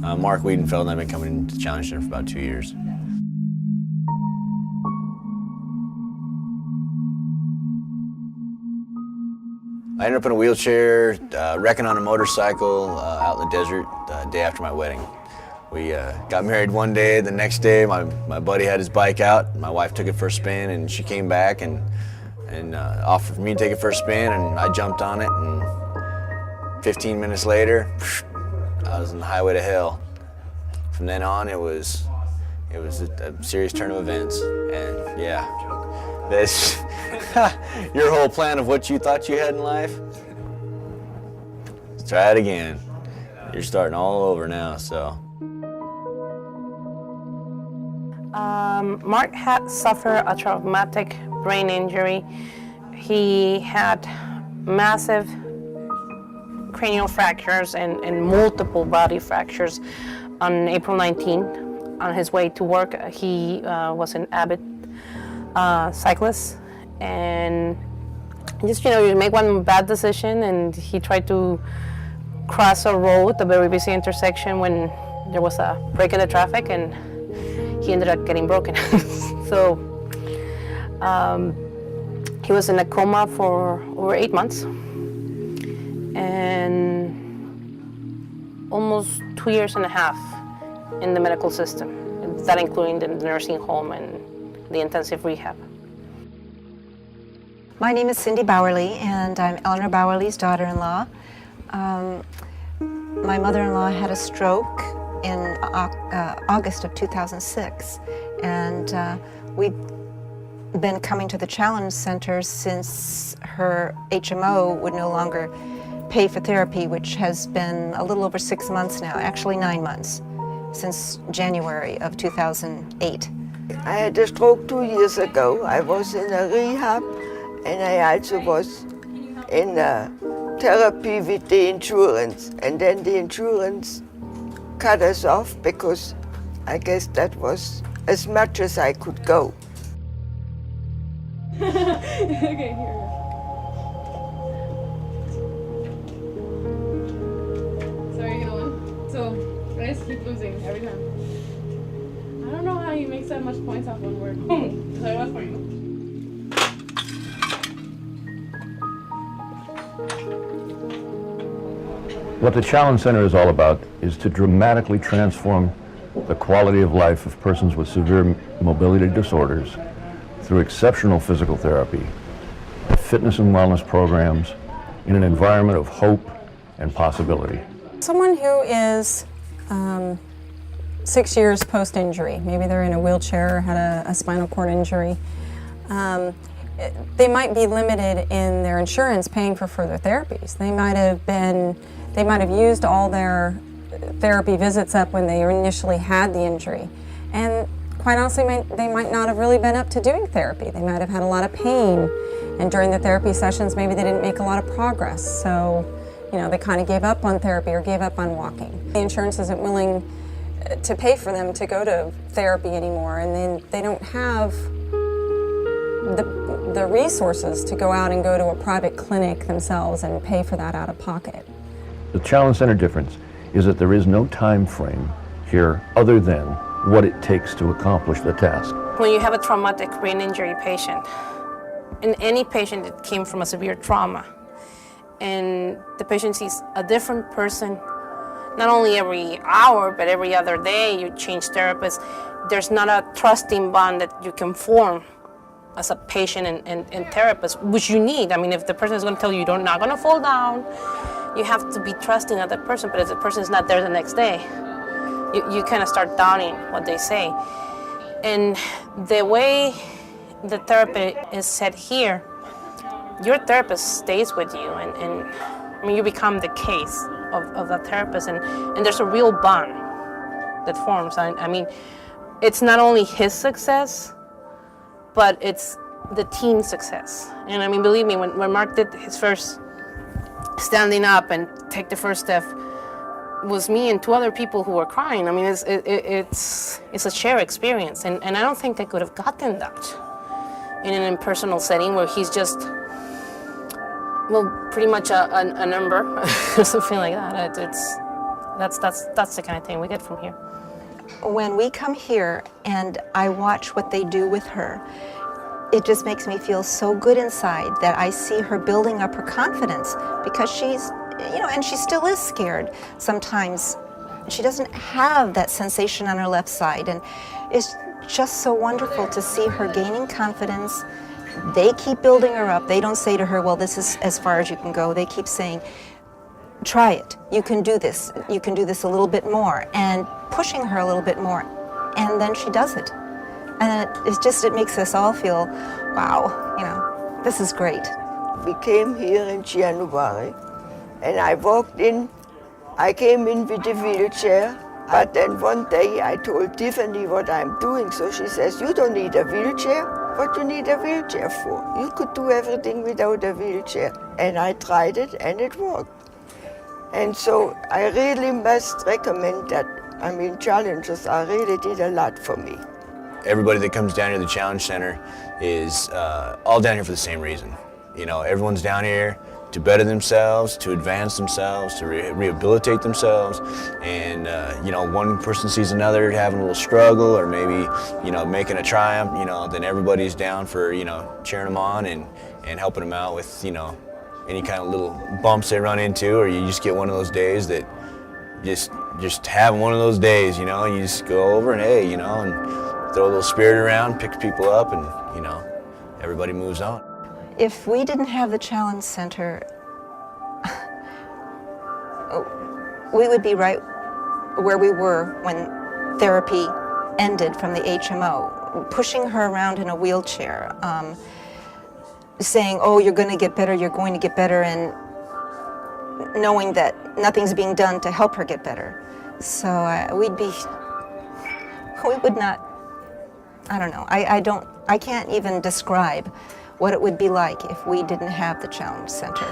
Mark Wiedenfeld, and I've been coming to Challenge Center for about 2 years. I ended up in a wheelchair, wrecking on a motorcycle out in the desert the day after my wedding. We got married one day, the next day my buddy had his bike out, my wife took it for a spin, and she came back and offered for me to take it for a spin, and I jumped on it, and 15 minutes later, I was on the highway to hell. From then on, it was a serious turn of events, and yeah, this your whole plan of what you thought you had in life. Let's try it again. You're starting all over now, so. Mark had suffered a traumatic brain injury. He had massive cranial fractures and multiple body fractures. On April 19th, on his way to work, he was an avid cyclist, and just, you make one bad decision, and he tried to cross a road, a very busy intersection, when there was a break in the traffic, and he ended up getting broken. So he was in a coma for over 8 months, and almost 2.5 years in the medical system, that including the nursing home and the intensive rehab. My name is Cindy Bowerly, and I'm Eleanor Bowerly's daughter-in-law. My mother-in-law had a stroke in August of 2006, and we've been coming to the Challenge Center since her HMO would no longer pay for therapy, which has been a little over 6 months now, actually 9 months, since January of 2008. I had a stroke 2 years ago. I was in a rehab, and I also was in a therapy with the insurance. And then the insurance cut us off because I guess that was as much as I could go. Okay, here. Sorry, so I just keep losing every time. I don't know how you make so much points off one word. So I was for you. What the Challenge Center is all about is to dramatically transform the quality of life of persons with severe mobility disorders through exceptional physical therapy, fitness and wellness programs, in an environment of hope and possibility. Someone who is 6 years post-injury, maybe they're in a wheelchair or had a spinal cord injury, they might be limited in their insurance paying for further therapies. They might have used all their therapy visits up when they initially had the injury. And quite honestly, they might not have really been up to doing therapy. They might have had a lot of pain, and during the therapy sessions, maybe they didn't make a lot of progress. So, they kind of gave up on therapy or gave up on walking. The insurance isn't willing to pay for them to go to therapy anymore, and then they don't have the resources to go out and go to a private clinic themselves and pay for that out of pocket. The Challenge Center difference is that there is no time frame here other than what it takes to accomplish the task. When you have a traumatic brain injury patient, and any patient that came from a severe trauma, and the patient sees a different person, not only every hour, but every other day, you change therapists, there's not a trusting bond that you can form as a patient and therapist, which you need. I mean, if the person is going to tell you you're not going to fall down, you have to be trusting of that person, but if the person is not there the next day, you kind of start doubting what they say. And the way the therapy is set here, your therapist stays with you, and I mean, you become the case of the therapist, and there's a real bond that forms. I mean, it's not only his success, but it's the team's success. And I mean, believe me, when Mark did his first standing up and take the first step, was me and 2 other people who were crying. I mean, it's a shared experience, and I don't think I could have gotten that in an impersonal setting where he's just, well, pretty much a number, something like that. That's the kind of thing we get from here. When we come here and I watch what they do with her, it just makes me feel so good inside that I see her building up her confidence, because she's, and she still is scared sometimes. She doesn't have that sensation on her left side, and it's just so wonderful to see her gaining confidence. They keep building her up. They don't say to her, well, this is as far as you can go. They keep saying, try it. You can do this. You can do this a little bit more, and pushing her a little bit more. And then she does it. And it makes us all feel, wow, this is great. We came here in January, and I came in with a wheelchair, but then one day I told Tiffany what I'm doing, so she says, you don't need a wheelchair. What you need a wheelchair for? You could do everything without a wheelchair. And I tried it, and it worked. And so I really must recommend that. Challengers really did a lot for me. Everybody that comes down here to the Challenge Center is all down here for the same reason. Everyone's down here to better themselves, to advance themselves, to rehabilitate themselves. And, one person sees another having a little struggle, or maybe, making a triumph, then everybody's down for, cheering them on and helping them out with, any kind of little bumps they run into, or you just get one of those days that just having one of those days, you just go over and, hey, and throw a little spirit around, pick people up, and, everybody moves on. If we didn't have the Challenge Center, we would be right where we were when therapy ended from the HMO, pushing her around in a wheelchair, saying, oh, you're going to get better, and knowing that nothing's being done to help her get better. So we would not, I don't know, I can't even describe what it would be like if we didn't have the Challenge Center.